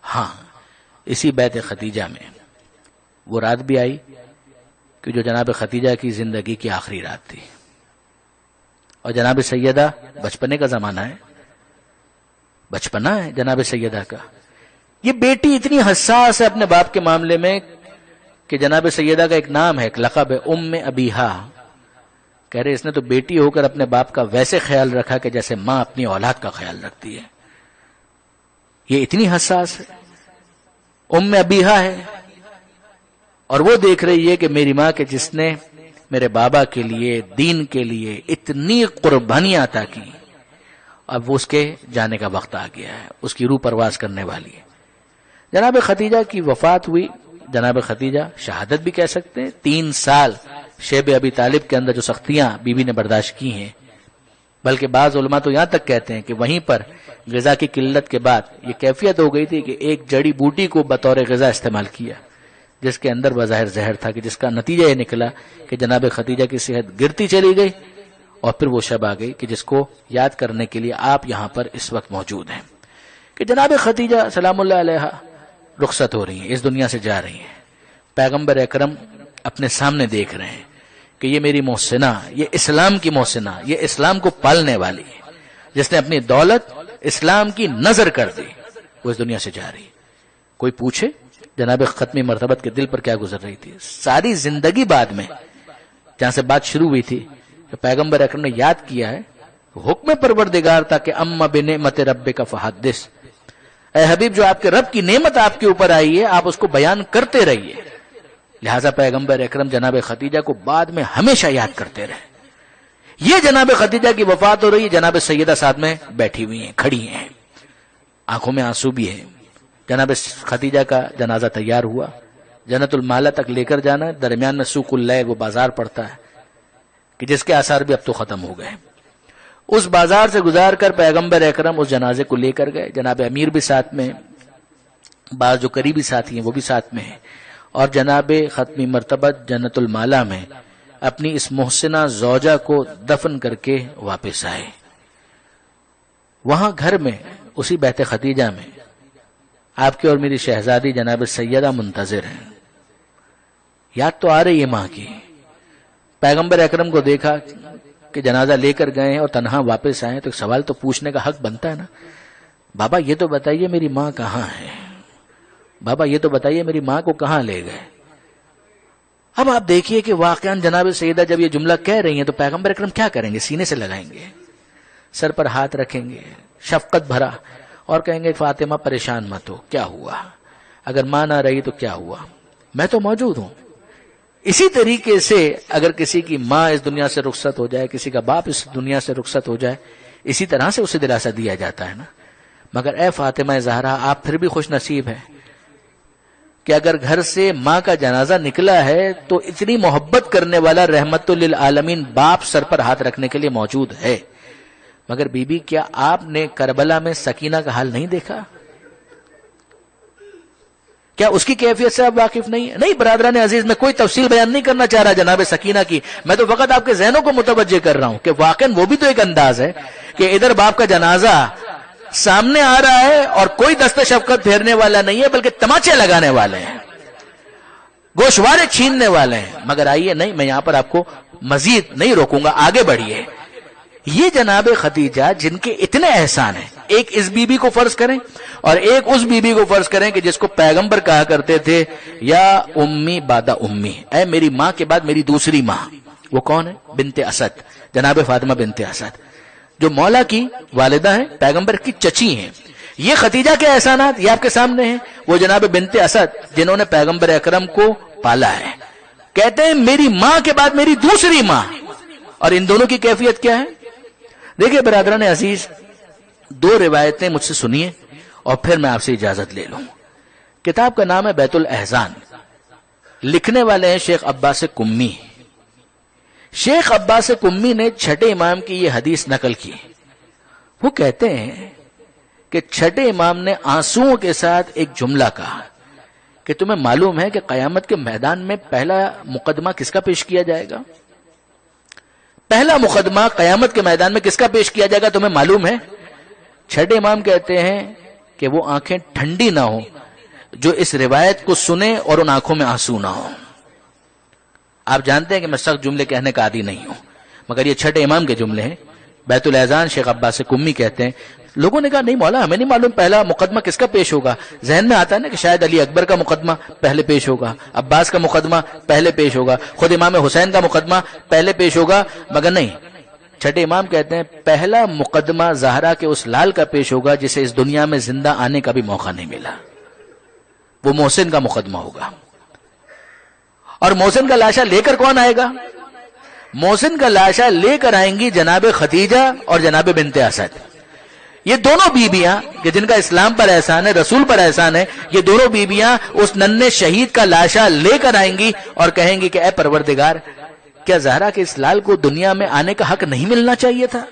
ہاں اسی بیت خدیجہ میں وہ رات بھی آئی کہ جو جناب خدیجہ کی زندگی کی آخری رات تھی، اور جناب سیدہ بچپنے کا زمانہ ہے، بچپنا ہے جناب سیدہ کا. یہ بیٹی اتنی حساس ہے اپنے باپ کے معاملے میں کہ جناب سیدہ کا ایک نام ہے، ایک لقب ہے، ام ابیہا. کہہ رہے اس نے تو بیٹی ہو کر اپنے باپ کا ویسے خیال رکھا کہ جیسے ماں اپنی اولاد کا خیال رکھتی ہے. یہ اتنی حساس ہے، ام ابیہا ہے، اور وہ دیکھ رہی ہے کہ میری ماں کے جس نے میرے بابا کے لیے، دین کے لیے اتنی قربانیاں عطا کی، اب وہ اس کے جانے کا وقت آ گیا ہے، اس کی روح پرواز کرنے والی ہے. جناب خدیجہ کی وفات ہوئی. جناب خدیجہ شہادت بھی کہہ سکتے ہیں. 3 سال شیب ابی طالب کے اندر جو سختیاں بی بی نے برداشت کی ہیں، بلکہ بعض علماء تو یہاں تک کہتے ہیں کہ وہیں پر غذا کی قلت کے بعد یہ کیفیت ہو گئی تھی کہ ایک جڑی بوٹی کو بطور غذا استعمال کیا، جس کے اندر بظاہر زہر تھا، کہ جس کا نتیجہ یہ نکلا کہ جناب خدیجہ کی صحت گرتی چلی گئی. اور پھر وہ شب آ گئی کہ جس کو یاد کرنے کے لیے آپ یہاں پر اس وقت موجود ہیں، کہ جناب خدیجہ سلام اللہ علیہا رخصت ہو رہی ہیں، اس دنیا سے جا رہی ہیں. پیغمبر اکرم اپنے سامنے دیکھ رہے ہیں کہ یہ میری محسنہ، یہ اسلام کی محسنہ، یہ اسلام کو پالنے والی ہے، جس نے اپنی دولت اسلام کی نظر کر دی، وہ اس دنیا سے جا رہی ہے. کوئی پوچھے جناب ختمی مرتبت کے دل پر کیا گزر رہی تھی؟ ساری زندگی بعد میں جہاں سے بات شروع ہوئی تھی کہ پیغمبر اکرم نے یاد کیا ہے، حکم پروردگار تھا کہ اما بنعمت ربک فحدث، اے حبیب جو آپ کے رب کی نعمت آپ کے اوپر آئی ہے آپ اس کو بیان کرتے رہیے. لہذا پیغمبر اکرم جناب خدیجہ کو بعد میں ہمیشہ یاد کرتے رہے. یہ جناب خدیجہ کی وفات ہو رہی ہے، جناب سیدہ ساتھ میں بیٹھی ہوئی ہیں، کھڑی ہیں، آنکھوں میں آنسو بھی ہے. جناب خدیجہ کا جنازہ تیار ہوا، جنت المالا تک لے کر جانا، درمیان میں سوق اللیل وہ بازار پڑتا ہے کہ جس کے آثار بھی اب تو ختم ہو گئے. اس بازار سے گزار کر پیغمبر اکرم اس جنازے کو لے کر گئے. جناب امیر بھی ساتھ میں، بعض جو قریبی ساتھی ہیں وہ بھی ساتھ میں ہیں، اور جناب ختمی مرتبت جنت المالا میں اپنی اس محسنہ زوجہ کو دفن کر کے واپس آئے. وہاں گھر میں اسی بیت خدیجہ میں آپ کی اور میری شہزادی جناب سیدہ منتظر ہیں. یاد تو آ رہی ہے ماں کی. پیغمبر اکرم کو دیکھا کہ جنازہ لے کر گئے ہیں اور تنہا واپس آئے تو ایک سوال تو پوچھنے کا حق بنتا ہے نا، بابا یہ تو بتائیے میری ماں کہاں ہے، بابا یہ تو بتائیے میری ماں کو کہاں لے گئے. اب آپ دیکھیے کہ واقعاً جناب سیدہ جب یہ جملہ کہہ رہی ہیں تو پیغمبر اکرم کیا کریں گے؟ سینے سے لگائیں گے، سر پر ہاتھ رکھیں گے شفقت بھرا، اور کہیں گے فاطمہ پریشان مت ہو، کیا ہوا؟ اگر ماں نہ رہی تو کیا ہوا، میں تو موجود ہوں. اسی طریقے سے اگر کسی کی ماں اس دنیا سے رخصت ہو جائے، کسی کا باپ اس دنیا سے رخصت ہو جائے، اسی طرح سے اسے دلاسا دیا جاتا ہے نا. مگر اے فاطمہ زہرا آپ پھر بھی خوش نصیب ہیں کہ اگر گھر سے ماں کا جنازہ نکلا ہے تو اتنی محبت کرنے والا رحمت للعالمین باپ سر پر ہاتھ رکھنے کے لیے موجود ہے. مگر بی بی کیا آپ نے کربلا میں سکینہ کا حال نہیں دیکھا؟ کیا اس کی کیفیت سے آپ واقف نہیں ہیں؟ نہیں برادران عزیز، میں کوئی تفصیل بیان نہیں کرنا چاہ رہا جناب سکینہ کی، میں تو فقط آپ کے ذہنوں کو متوجہ کر رہا ہوں کہ واقعاً وہ بھی تو ایک انداز ہے کہ ادھر باپ کا جنازہ سامنے آ رہا ہے اور کوئی دست شفقت پھیرنے والا نہیں ہے، بلکہ تماچے لگانے والے ہیں، گوشوارے چھیننے والے ہیں. مگر آئیے، نہیں میں یہاں پر آپ کو مزید نہیں روکوں گا، آگے بڑھیے. یہ جناب خدیجہ جن کے اتنے احسان ہیں، ایک اس بی بی کو فرض کریں اور ایک اس بی بی کو فرض کریں کہ جس کو پیغمبر کہا کرتے تھے یا امی بعد امی، اے میری ماں کے بعد میری دوسری ماں. وہ کون ہے؟ بنت اسد، جناب فاطمہ بنت اسد، جو مولا کی والدہ ہیں، پیغمبر کی چچی ہیں. یہ خدیجہ کے احسانات یہ آپ کے سامنے ہیں. وہ جناب بنت اسد جنہوں نے پیغمبر اکرم کو پالا ہے، کہتے ہیں میری ماں کے بعد میری دوسری ماں. اور ان دونوں کی کیفیت کیا ہے؟ دیکھیں برادران عزیز، 2 روایتیں مجھ سے سنیے اور پھر میں آپ سے اجازت لے لوں. کتاب کا نام ہے بیت الاحزان، لکھنے والے ہیں شیخ عباس کمی. شیخ عباس کمی نے چھٹے امام کی یہ حدیث نقل کی. وہ کہتے ہیں کہ چھٹے امام نے آنسوؤں کے ساتھ ایک جملہ کہا کہ تمہیں معلوم ہے کہ قیامت کے میدان میں پہلا مقدمہ کس کا پیش کیا جائے گا؟ پہلا مقدمہ قیامت کے میدان میں کس کا پیش کیا جائے گا تمہیں معلوم ہے؟ چھٹے امام کہتے ہیں کہ وہ آنکھیں ٹھنڈی نہ ہوں جو اس روایت کو سنے اور ان آنکھوں میں آنسو نہ ہوں. آپ جانتے ہیں کہ میں سخت جملے کہنے کا عادی نہیں ہوں، مگر یہ چھٹے امام کے جملے ہیں. بیت الاذان شیخ عباس قمی کہتے ہیں، لوگوں نے کہا نہیں مولا ہمیں نہیں معلوم پہلا مقدمہ کس کا پیش ہوگا. ذہن میں آتا ہے نا کہ شاید علی اکبر کا مقدمہ پہلے پیش ہوگا، عباس کا مقدمہ پہلے پیش ہوگا، خود امام حسین کا مقدمہ پہلے پیش ہوگا، مگر نہیں. چھٹے امام کہتے ہیں پہلا مقدمہ زہرا کے اس لال کا پیش ہوگا جسے اس دنیا میں زندہ آنے کا بھی موقع نہیں ملا. وہ محسن کا مقدمہ ہوگا. اور محسن کا لاشا لے کر کون آئے گا؟ محسن کا لاشا لے کر آئیں گی جناب خدیجہ اور جناب بنت اسد. یہ دونوں بیویاں کہ جن کا اسلام پر احسان ہے، رسول پر احسان ہے، یہ دونوں بیویاں اس ننھے شہید کا لاشا لے کر آئیں گی اور کہیں گی کہ اے پروردگار، کیا زہرا کے اس لال کو دنیا میں آنے کا حق نہیں ملنا چاہیے تھا؟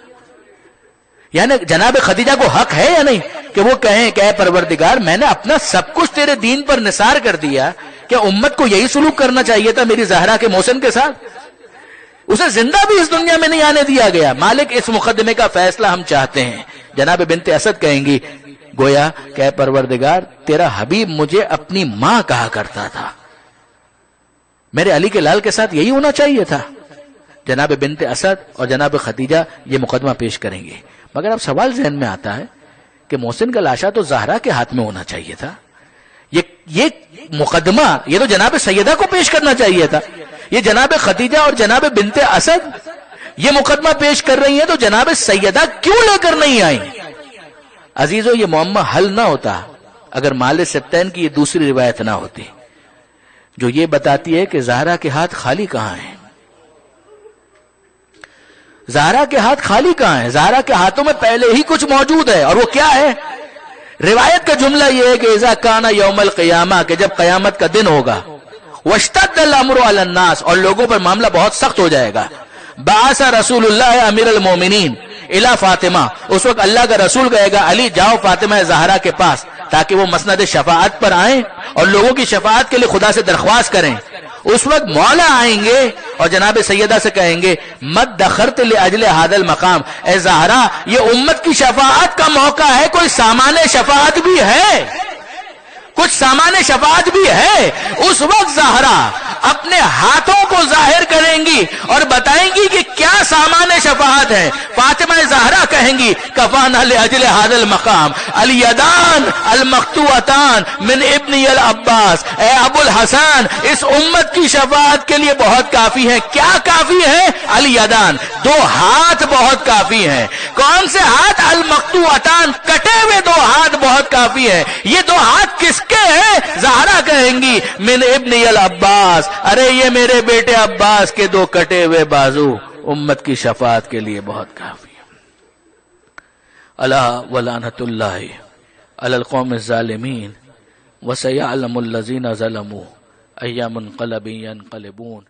یعنی جناب خدیجہ کو حق ہے یا نہیں کہ وہ کہیں کہ اے پروردگار میں نے اپنا سب کچھ تیرے دین پر نثار کر دیا، کیا امت کو یہی سلوک کرنا چاہیے تھا میری زہرا کے محسن کے ساتھ؟ اسے زندہ بھی اس دنیا میں نہیں آنے دیا گیا. مالک اس مقدمے کا فیصلہ ہم چاہتے ہیں. جناب بنت اسد کہیں گی گویا کہ اے پروردگار تیرا حبیب مجھے اپنی ماں کہا کرتا تھا، میرے علی کے لال کے ساتھ یہی ہونا چاہیے تھا. جناب بنت اسد اور جناب خدیجہ یہ مقدمہ پیش کریں گے. مگر اب سوال ذہن میں آتا ہے کہ محسن کا لاشا تو زہرا کے ہاتھ میں ہونا چاہیے تھا. یہ مقدمہ یہ تو جناب سیدہ کو پیش کرنا چاہیے تھا. یہ جناب خدیجہ اور جناب بنت اسد یہ مقدمہ پیش کر رہی ہیں تو جناب سیدہ کیوں لے کر نہیں آئیں؟ عزیزو یہ معمہ حل نہ ہوتا اگر مال سبتین کی یہ دوسری روایت نہ ہوتی جو یہ بتاتی ہے کہ زہرا کے ہاتھ خالی کہاں ہیں. زہرا کے ہاتھ خالی کہاں ہیں؟ زہرا کے ہاتھوں میں پہلے ہی کچھ موجود ہے، اور وہ کیا ہے؟ روایت کا جملہ یہ ہے کہ اذا کان یوم القیامہ، کہ جب قیامت کا دن ہوگا، واشتد الامر علی الناس، اور لوگوں پر معاملہ بہت سخت ہو جائے گا، بعث رسول اللہ امیر المومنین الی فاطمہ، اس وقت اللہ کا رسول کہے گا علی جاؤ فاطمہ زہرا کے پاس تاکہ وہ مسند شفاعت پر آئیں اور لوگوں کی شفاعت کے لیے خدا سے درخواست کریں. اس وقت مولا آئیں گے اور جناب سیدہ سے کہیں گے مد دخرت لاجل هذا المقام، اے زہرا یہ امت کی شفاعت کا موقع ہے، کوئی سامان شفاعت بھی ہے، کچھ سامان شفاعت بھی ہے. اس وقت زہرا اپنے ہاتھوں کو ظاہر کریں گی اور بتائیں گی کہ کیا سامان شفاعت ہے. فاطمہ زہرا کہیں گی کفانا لاجل هذا المقام الیدان المقطوعتان من ابن العباس، اے ابو الحسن اس امت کی شفاعت کے لیے بہت کافی ہے. کیا کافی ہے؟ الیدان، دو ہاتھ بہت کافی ہیں. کون سے ہاتھ؟ المقطوعتان، کٹے ہوئے دو ہاتھ بہت کافی ہے. یہ دو ہاتھ کس کے ہیں؟ زہرا کہیں گی من ابن العباس، ارے یہ میرے بیٹے عباس کے دو کٹے ہوئے بازو امت کی شفاعت کے لیے بہت کافی ہے. الا ولعنۃ اللہ علی القوم الظالمین وسیعلم الذین ظلموا ای منقلب ینقلبون.